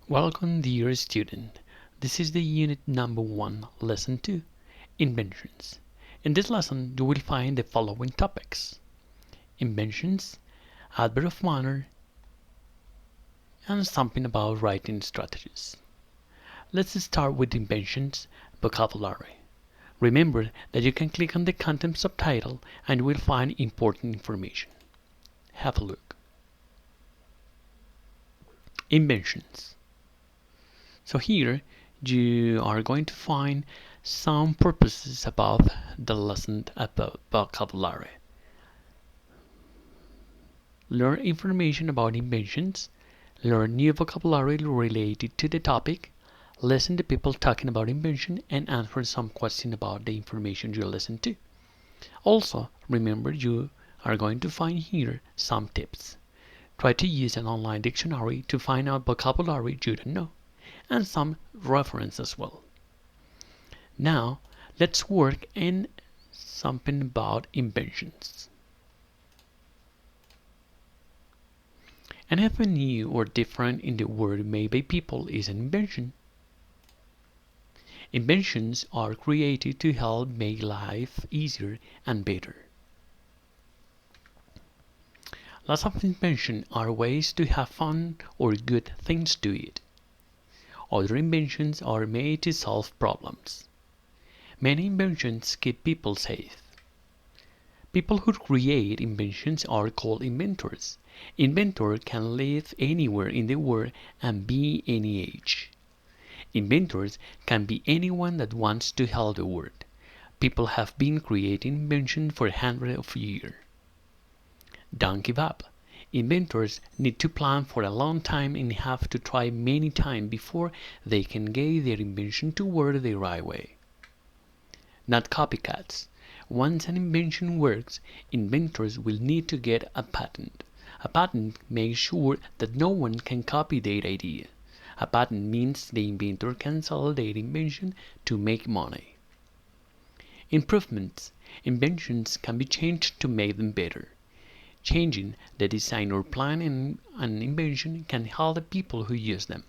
Welcome, dear student. This is the unit number 1, lesson 2, inventions. In this lesson, you will find the following topics: inventions, adverb of manner, and something about writing strategies. Let's start with inventions, vocabulary. Remember that you can click on the content subtitle and you will find important information. Have a look. Inventions. So here you are going to find some purposes about the lesson about vocabulary. Learn information about inventions, learn new vocabulary related to the topic, listen to people talking about invention, and answer some questions about the information you listen to. Also, remember you are going to find here some tips. Try to use an online dictionary to find out vocabulary you don't know, and some reference as well. Now, let's work in something about inventions. Anything new or different in the world made by people is an invention. Inventions are created to help make life easier and better. Lots of inventions are ways to have fun or good things to eat. Other inventions are made to solve problems. Many inventions keep people safe. People who create inventions are called inventors. Inventor can live anywhere in the world and be any age. Inventors can be anyone that wants to help the world. People have been creating inventions for hundreds of years. Don't give up. Inventors need to plan for a long time and have to try many times before they can get their invention to work the right way. Not copycats. Once an invention works, inventors will need to get a patent. A patent makes sure that no one can copy their idea. A patent means the inventor can sell their invention to make money. Improvements. Inventions can be changed to make them better. Changing the design or plan in an invention can help the people who use them.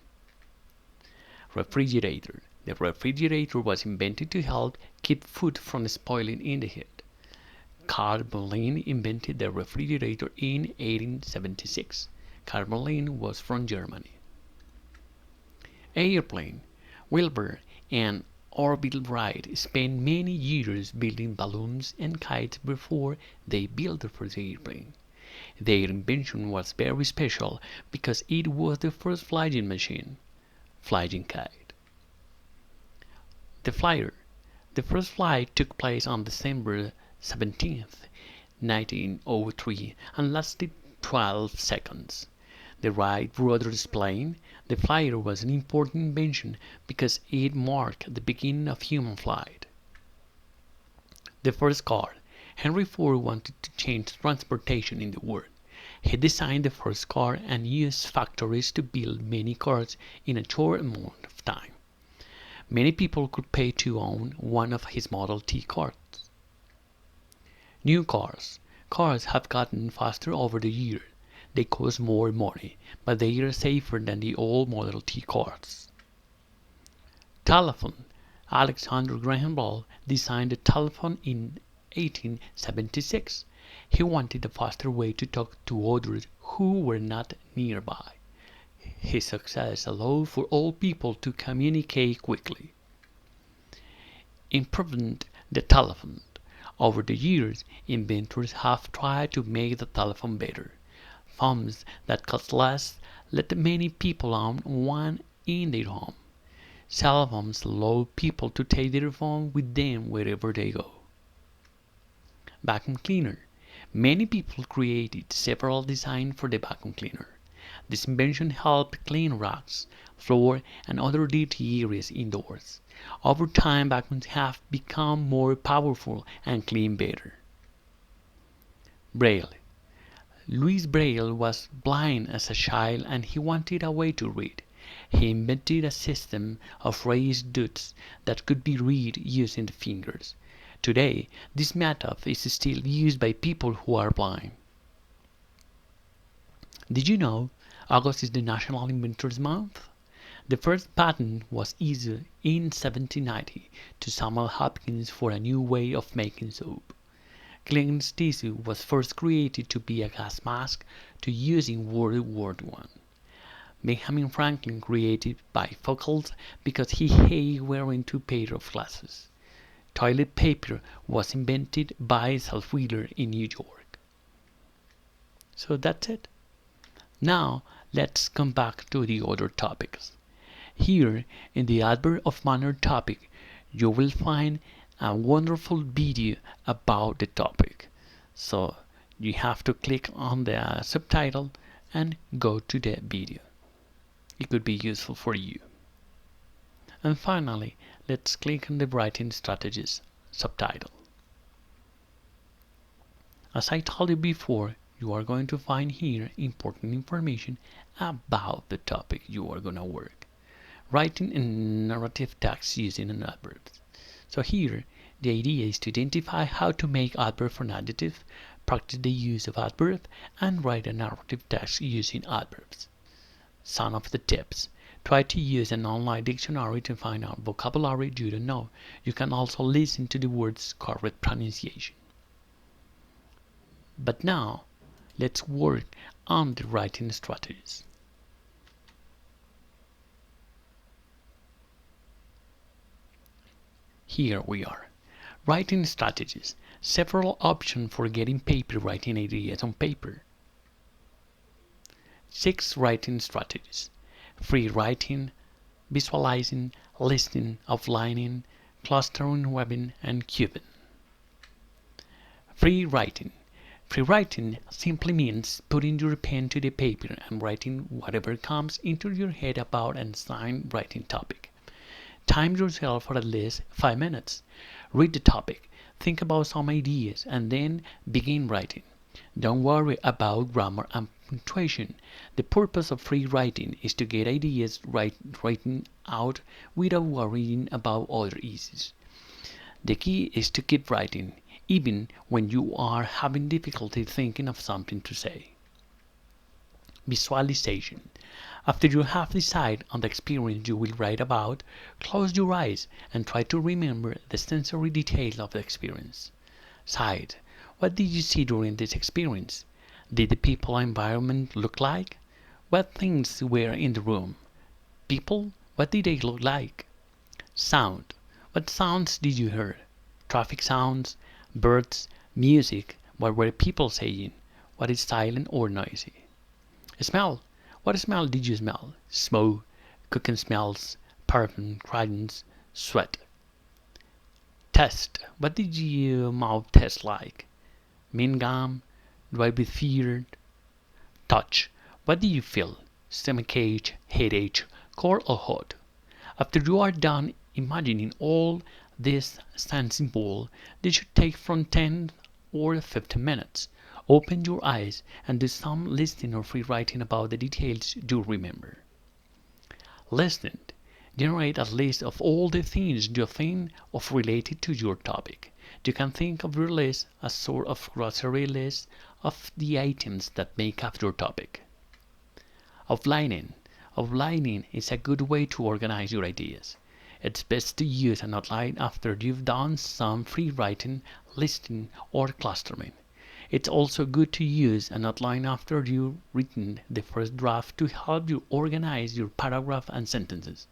Refrigerator. The refrigerator was invented to help keep food from spoiling in the heat. Carl Berlin invented the refrigerator in 1876. Carl Berlin was from Germany. Airplane. Wilbur and Orville Wright spent many years building balloons and kites before they built the first airplane. Their invention was very special because it was the first flying machine, flying kite. The flyer. The first flight took place on December 17th, 1903 and lasted 12 seconds. The Wright brothers plane, the flyer was an important invention because it marked the beginning of human flight. The first car. Henry Ford wanted to change transportation in the world. He designed the first car and used factories to build many cars in a short amount of time. Many people could pay to own one of his Model T cars. New cars. Cars have gotten faster over the years. They cost more money, but they are safer than the old Model T cars. Telephone. Alexander Graham Bell designed the telephone in 1876. He wanted a faster way to talk to others who were not nearby. His success allowed for all people to communicate quickly. Improved the telephone. Over the years, inventors have tried to make the telephone better. Phones that cost less let many people own one in their home. Cell phones allow people to take their phone with them wherever they go. Vacuum cleaner. Many people created several designs for the vacuum cleaner. This invention helped clean rugs, floor, and other dirty areas indoors. Over time, vacuums have become more powerful and clean better. Braille. Louis Braille was blind as a child and he wanted a way to read. He invented a system of raised dots that could be read using the fingers. Today, this method is still used by people who are blind. Did you know August is the National Inventors Month? The first patent was issued in 1790 to Samuel Hopkins for a new way of making soap. Clearance tissue was first created to be a gas mask to use in World War I. Benjamin Franklin created bifocals because he hated wearing two pairs of glasses. Toilet paper was invented by Salzwedel in New York. So that's it. Now let's come back to the other topics. Here in the adverb of manner topic, you will find a wonderful video about the topic. So you have to click on the subtitle and go to the video. It could be useful for you. And finally, let's click on the writing strategies subtitle. As I told you before, you are going to find here important information about the topic you are going to work. Writing in narrative text using an adverb. So here, the idea is to identify how to make adverb an adjective, practice the use of adverb, and write a narrative text using adverbs. Some of the tips. Try to use an online dictionary to find out vocabulary you don't know. You can also listen to the word's correct pronunciation. But now, let's work on the writing strategies. Here we are. Writing strategies. Several options for getting paper writing ideas on paper. 6 writing strategies. Free writing, visualizing, listening, outlining, clustering, webbing, and cubing. Free writing. Free writing simply means putting your pen to the paper and writing whatever comes into your head about an assigned writing topic. Time yourself for at least 5 minutes. Read the topic, think about some ideas, and then begin writing. Don't worry about grammar and punctuation. The purpose of free writing is to get ideas written out without worrying about other issues. The key is to keep writing, even when you are having difficulty thinking of something to say. Visualization. After you have decided on the experience you will write about, close your eyes and try to remember the sensory details of the experience. Sight. What did you see during this experience? Did the people and environment look like? What things were in the room? People, what did they look like? Sound. What sounds did you hear? Traffic sounds, birds, music. What were people saying? What is silent or noisy? Smell. What smell did you smell? Smoke, cooking smells, perfume, fragrance, sweat. Taste. What did your mouth taste like? Mint gum, dry with fear. Touch. What do you feel? Stomachache, headache, cold or hot? After you are done imagining all these sense involved, this should take from 10 or 15 minutes. Open your eyes and do some listening or free writing about the details you remember. Listening. Generate a list of all the things you think of related to your topic. You can think of your list as sort of grocery list of the items that make up your topic. Outlining. Outlining is a good way to organize your ideas. It's best to use an outline after you've done some free writing, listing, or clustering. It's also good to use an outline after you've written the first draft to help you organize your paragraph and sentences.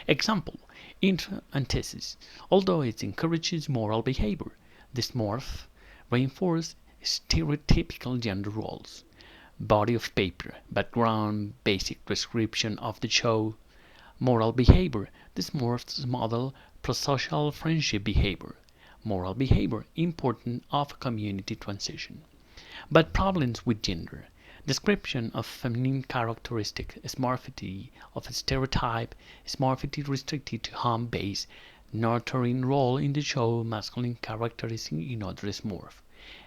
Example, intro and thesis. Although it encourages moral behavior, this morph reinforces stereotypical gender roles. Body of paper, background, basic description of the show. Moral behavior, this morphs model prosocial friendship behavior. Moral behavior, important of community transition. But problems with gender. Description of feminine characteristic, smorphity of a stereotype, smorphity restricted to home-based, nurturing role in the show, masculine characteristic in other smorph.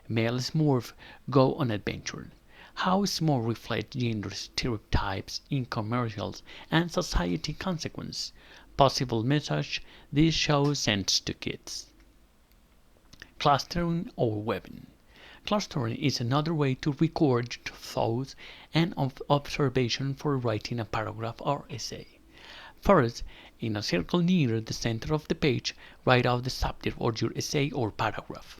Male smorph go on adventure. How smorph reflect gender stereotypes in commercials and society consequence. Possible message this show sends to kids. Clustering or webbing. Clustering is another way to record thoughts and observation for writing a paragraph or essay. First, in a circle near the center of the page, write out the subject of your essay or paragraph.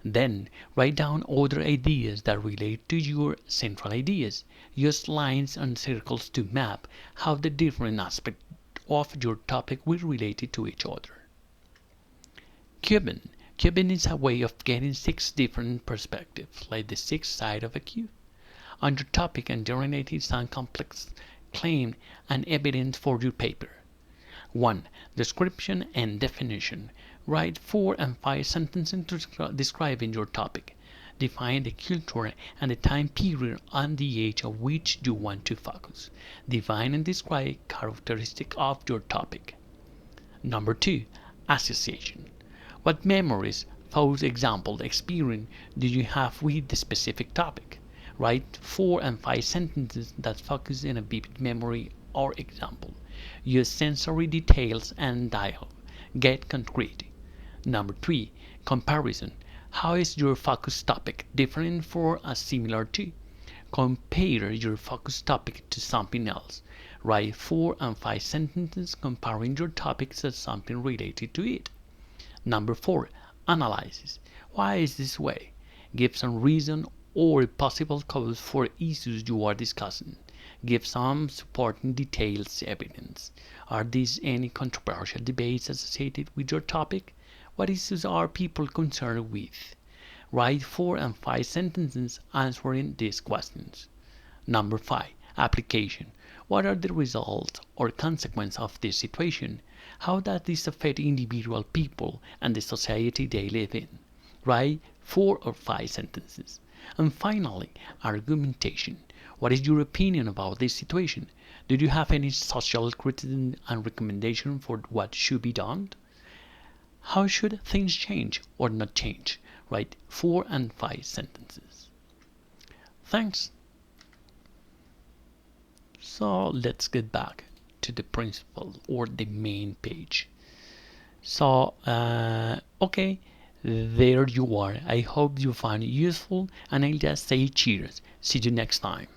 Then, write down other ideas that relate to your central ideas. Use lines and circles to map how the different aspects of your topic will relate to each other. Cubing. Cubing is a way of getting 6 different perspectives, like the 6 sides of a cube, on your topic and generating some complex claim and evidence for your paper. 1. Description and definition. Write 4 and 5 sentences describing your topic. Define the culture and the time period and the age of which you want to focus. Define and describe characteristics of your topic. Number 2. Association. What memories, thoughts, examples, experience do you have with the specific topic? Write 4 and 5 sentences that focus on a vivid memory or example. Use sensory details and dialogue. Get concrete. Number 3. Comparison. How is your focus topic different for a similar to? Compare your focus topic to something else. Write 4 and 5 sentences comparing your topics to something related to it. Number 4. Analysis. Why is this way? Give some reason or possible cause for issues you are discussing. Give some supporting details evidence. Are there any controversial debates associated with your topic? What issues are people concerned with? Write 4 and 5 sentences answering these questions. Number 5. Application. What are the results or consequences of this situation? How does this affect individual people and the society they live in? Write 4 or 5 sentences. And finally, argumentation. What is your opinion about this situation? Do you have any social criticism and recommendation for what should be done? How should things change or not change? Write 4 and 5 sentences. Thanks. So let's get back to the principal or the main page. So, okay, there you are. I hope you find it useful, and I'll just say cheers. See you next time.